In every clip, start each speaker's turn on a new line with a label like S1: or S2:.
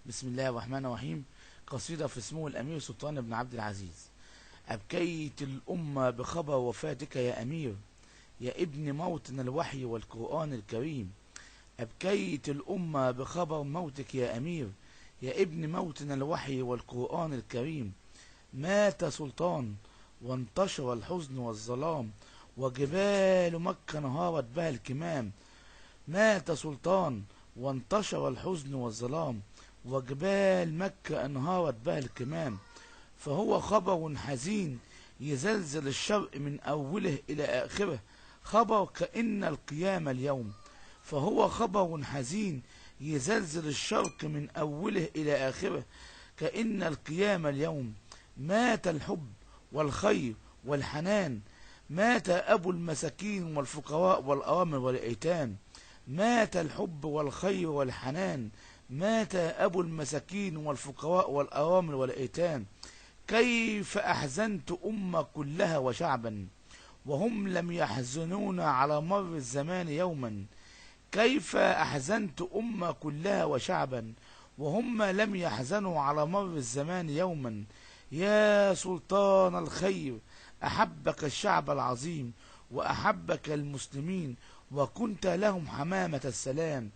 S1: بسم الله الرحمن الرحيم. قصيدة في سمو الأمير سلطان بن عبد العزيز. أبكيت الأمة بخبر وفاتك يا أمير، يا ابن موطن الوحي والقرآن الكريم. أبكيت الأمة بخبر موتك يا أمير، يا ابن موطن الوحي والقرآن الكريم. مات سلطان وانتشر الحزن والظلام، وجبال مكة انهارت بها الكمام. مات سلطان وانتشر الحزن والظلام، وجبال مكة انهارت بها الكمام. فهو خبر حزين يزلزل الشرق من أوله إلى آخره، خبر كأن القيامة اليوم. فهو خبر حزين يزلزل الشرق من أوله إلى آخره، كأن القيامة اليوم. مات الحب والخير والحنان، مات أبو المساكين والفقراء والأرامل والأيتام. مات الحب والخير والحنان، مات أبو المساكين والفقراء والأرامل والأيتام. كيف أحزنت أمة كلها وشعبا، وهم لم يحزنون على مر الزمان يوما. كيف أحزنت أمة كلها وشعبا، وهم لم يحزنوا على مر الزمان يوما. يا سلطان الخير، أحبك الشعب العظيم وأحبك المسلمين، وكنت لهم حمامة السلام.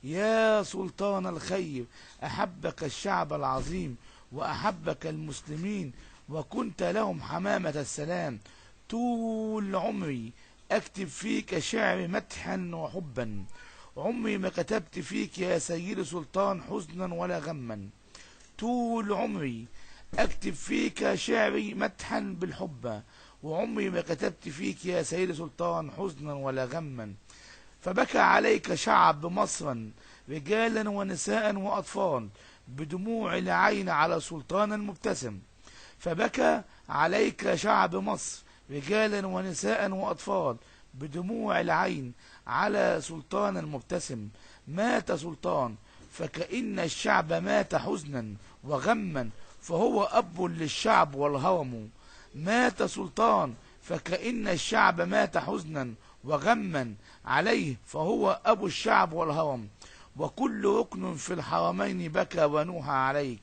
S1: يا سلطان الخير، أحبك الشعب العظيم وأحبك المسلمين، وكنت لهم حمامة السلام. طول عمري أكتب فيك شعر مدحا وحبا، عمري ما كتبت فيك يا سيد سلطان حزنا ولا غما. طول عمري أكتب فيك شعري مدحا بالحب، وعمري ما كتبت فيك يا سيد سلطان حزنا ولا غما. فبكى عليك شعب مصر، رجالا ونساء وأطفال، بدموع العين على سلطان المبتسم. فبكى عليك شعب مصر، رجالا ونساء وأطفال، بدموع العين على سلطان المبتسم. مات سلطان فكأن الشعب مات حزنا وغما، فهو أب للشعب والهرم. مات سلطان فكأن الشعب مات حزنا وغما عليه، فهو أبو الشعب والهرم. وكل ركن في الحرمين بكى ونوح عليك،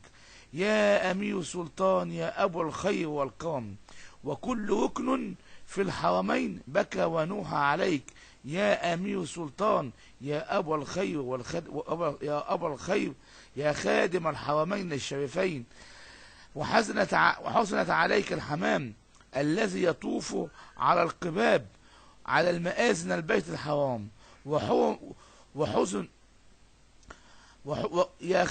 S1: يا أمير سلطان يا أبو الخير والكرم. وكل ركن في الحرمين بكى ونوح عليك، يا أمير سلطان يا أبو الخير يا أبو الخير، يا خادم الحرمين الشريفين. وحزنت عليك الحمام الذي يطوف على القباب على المآذن البيت الحرام. وحزن يا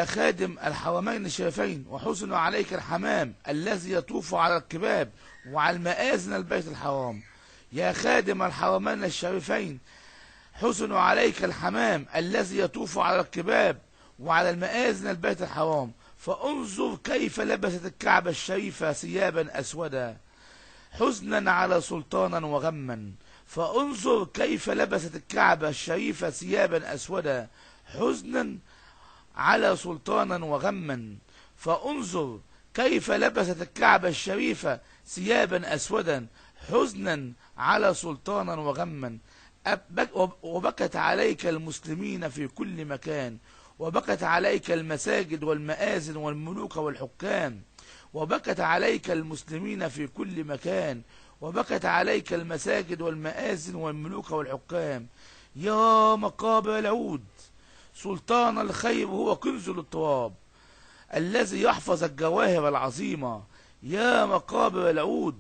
S1: خادم الحرمين الشريفين، وحزن عليك الحمام الذي يطوف على الكباب وعلى المآذن البيت الحرام. يا خادم الحرمين الشريفين، حزن عليك الحمام الذي يطوف على الكباب وعلى المآذن البيت الحرام. فانظر كيف لبست الكعبة الشريفة ثيابا أسودا، حزنا على سلطانا وغما. فانظر كيف لبست الكعبة الشريفة ثيابا أسودا، حزنا على سلطانا وغما. فانظر كيف لبست الكعبة الشريفة ثيابا أسودا، حزنا على سلطانا وغما. وبكت عليك المسلمين في كل مكان، وبكت عليك المساجد والمآذن والملوك والحكام. وبكت عليك المسلمين في كل مكان، وبكت عليك المساجد والمآذن والملوك والحكام. يا مقابر العود، سلطان الخير هو كنز التراب الذي يحفظ الجواهر العظيمة. يا مقابر العود،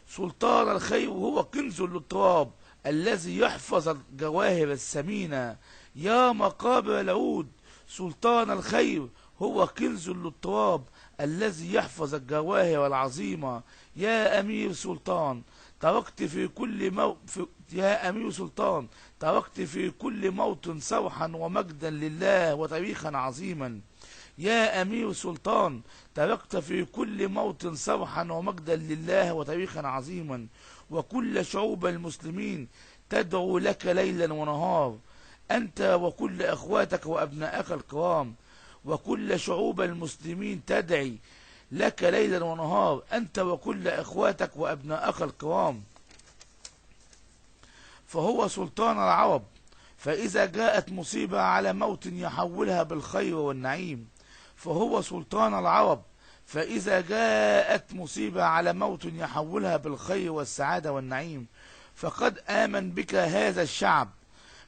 S1: سلطان الخير هو كنز للتراب الذي يحفظ الجواهر الثمينة. يا مقابر العود، سلطان الخير هو كنز للتراب الذي يحفظ الجواهر العظيمة. يا أمير سلطان، تركت في كل يا أمير سلطان، تركت في كل موطن سوحا ومجدا لله وتاريخا عظيما. يا أمير سلطان، تركت في كل موطن سوحا ومجدا لله وتاريخا عظيما. وكل شعوب المسلمين تدعو لك ليلا ونهار، أنت وكل أخواتك وأبنائك الكرام. وكل شعوب المسلمين تدعي لك ليلا ونهار، أنت وكل أخواتك وأبنائك الكرام. فهو سلطان العرب، فإذا جاءت مصيبة على موت يحولها بالخير والنعيم. فهو سلطان العرب. فإذا جاءت مصيبة على موت يحولها بالخير والسعادة والنعيم، فقد آمن بك هذا الشعب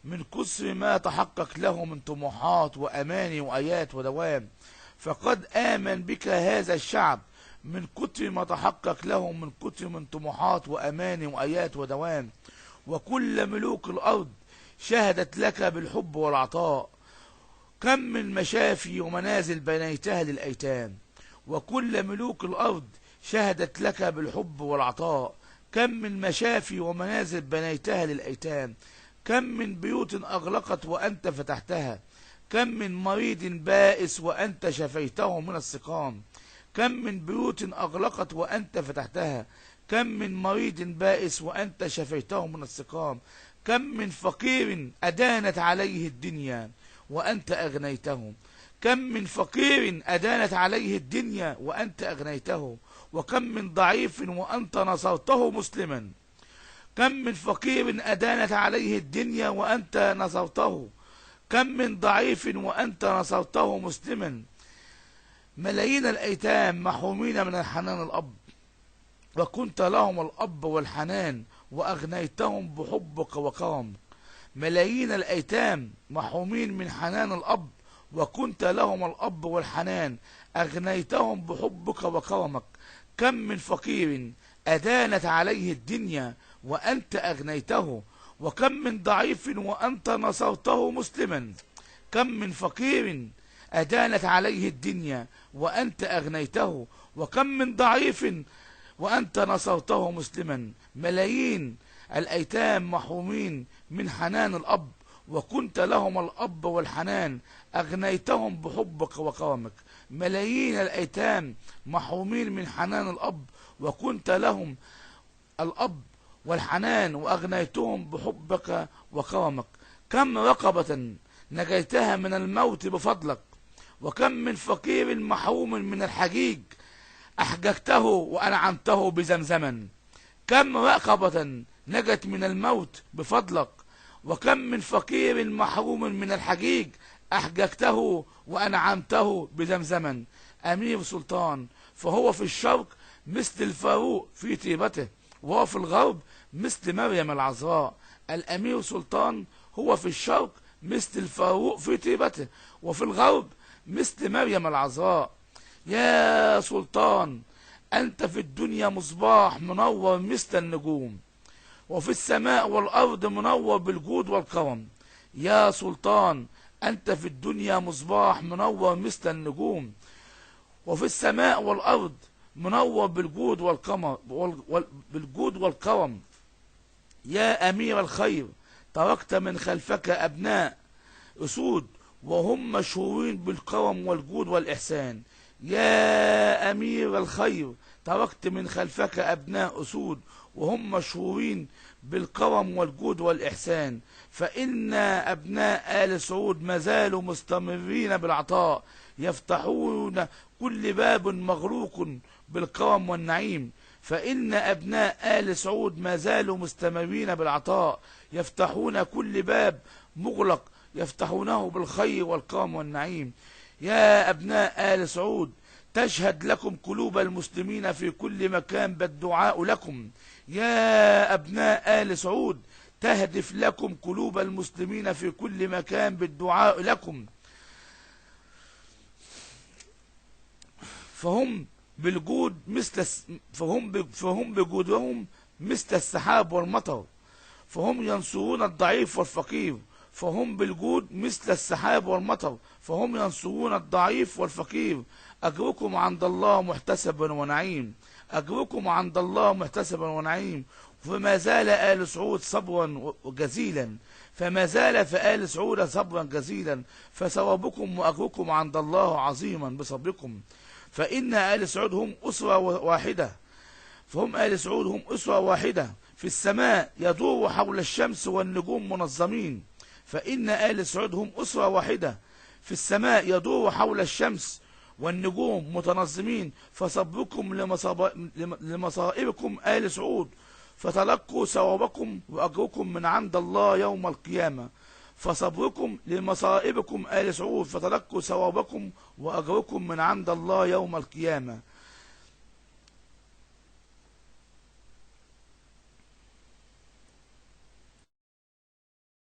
S1: من كثر ما تحقق له من طموحات وأماني وآيات ودوام. فقد آمن بك هذا الشعب من كثر ما تحقق له من كثر من طموحات وأماني وآيات ودوام. وكل ملوك الأرض شهدت لك بالحب والعطاء، كم من مشافي ومنازل بنيتها للأيتام. وكل ملوك الأرض شهدت لك بالحب والعطاء، كم من مشافي ومنازل بنيتها للأيتام. كم من بيوت أغلقت وأنت فتحتها، كم من مريض بائس وأنت شفيته من السقام. كم من بيوت أغلقت وأنت فتحتها، كم من مريض بائس وأنت شفيته من السقام. كم من فقير أدانت عليه الدنيا وأنت أغنيته، كم من فقير أدانت عليه الدنيا وأنت أغنيته. وكم من ضعيف وأنت نصرته مسلما، كم من فقير أدانت عليه الدنيا وأنت نصرته، كم من ضعيف وأنت نصرته مسلما. ملايين الأيتام محرومين من الحنان الأب، وكنت لهم الأب والحنان وأغنيتهم بحبك وكرمك. ملايين الأيتام محرومين من حنان الأب، وكنت لهم الأب والحنان أغنيتهم بحبك وكرمك. كم من فقير أدانت عليه الدنيا وأنت أغنيته، وكم من ضعيف وأنت نصرته مسلما. كم من فقير أدانت عليه الدنيا وأنت أغنيته، وكم من ضعيف وأنت نصرته مسلما. ملايين الأيتام محرومين من حنان الأب، وكنت لهم الأب والحنان أغنيتهم بحبك وكرمك. ملايين الأيتام محرومين من حنان الأب، وكنت لهم الأب والحنان وأغنيتهم بحبك وكرمك. كم رقبة نجيتها من الموت بفضلك، وكم من فقير محروم من الحجيج أحججته وأنعمته بزمزما. كم رقبة نجت من الموت بفضلك، وكم من فقير محروم من الحجيج أحججته وأنعمته بزمزما. أمير سلطان، فهو في الشرق مثل الفاروق في طيبته، وهو في الغرب مثل مريم العذراء. الأمير سلطان هو في الشرق مثل الفاروق في طيبته، وفي الغرب مثل مريم العذراء. يا سلطان، أنت في الدنيا مصباح منور مثل النجوم، وفي السماء والأرض منور بالجود والكرم. يا سلطان، أنت في الدنيا مصباح منور مثل النجوم، وفي السماء والأرض منور بالجود والكرم. يا أمير الخير، تركت من خلفك أبناء أسود وهم مشهورين بالكرم والجود والإحسان. يا أمير الخير، تركت من خلفك أبناء أسود وهم مشهورين بالكرم والجود والإحسان. فإن أبناء آل سعود ما زالوا مستمرين بالعطاء، يفتحون كل باب مغلوق بالكرم والنعيم. فإن أبناء آل سعود ما زالوا مستمرين بالعطاء، يفتحون كل باب مغلق يفتحونه بالخير والكرم والنعيم. يا أبناء آل سعود، تشهد لكم قلوب المسلمين في كل مكان بالدعاء لكم. يا أبناء آل سعود، تهدف لكم قلوب المسلمين في كل مكان بالدعاء لكم. فهم بالجود فهم بجودهم مثل السحاب والمطر، فهم ينصرون الضعيف والفقير. فهم بالجود مثل السحاب والمطر، فهم ينصرون الضعيف والفقير. أجركم عند الله محتسبا ونعيم، أجركم عند الله محتسبا ونعيم. فما زال آل سعود صبرا جزيلا، فما زال في آل سعود صبرا جزيلا، فثوابكم وأجركم عند الله عظيما بصبركم. فإن آل سعود هم أسرة واحدة، فهم آل سعود هم أسرة واحدة في السماء يدور حول الشمس والنجوم منظمين. فإن آل سعود هم أسرة واحدة في السماء يدور حول الشمس والنجوم متنظمين. فصبركم لمصائبكم آل سعود، فتلقوا ثوابكم وأجركم من عند الله يوم القيامة. فصبركم لمصائبكم آل سعود فتلقوا ثوابكم وأجركم من عند الله يوم القيامة.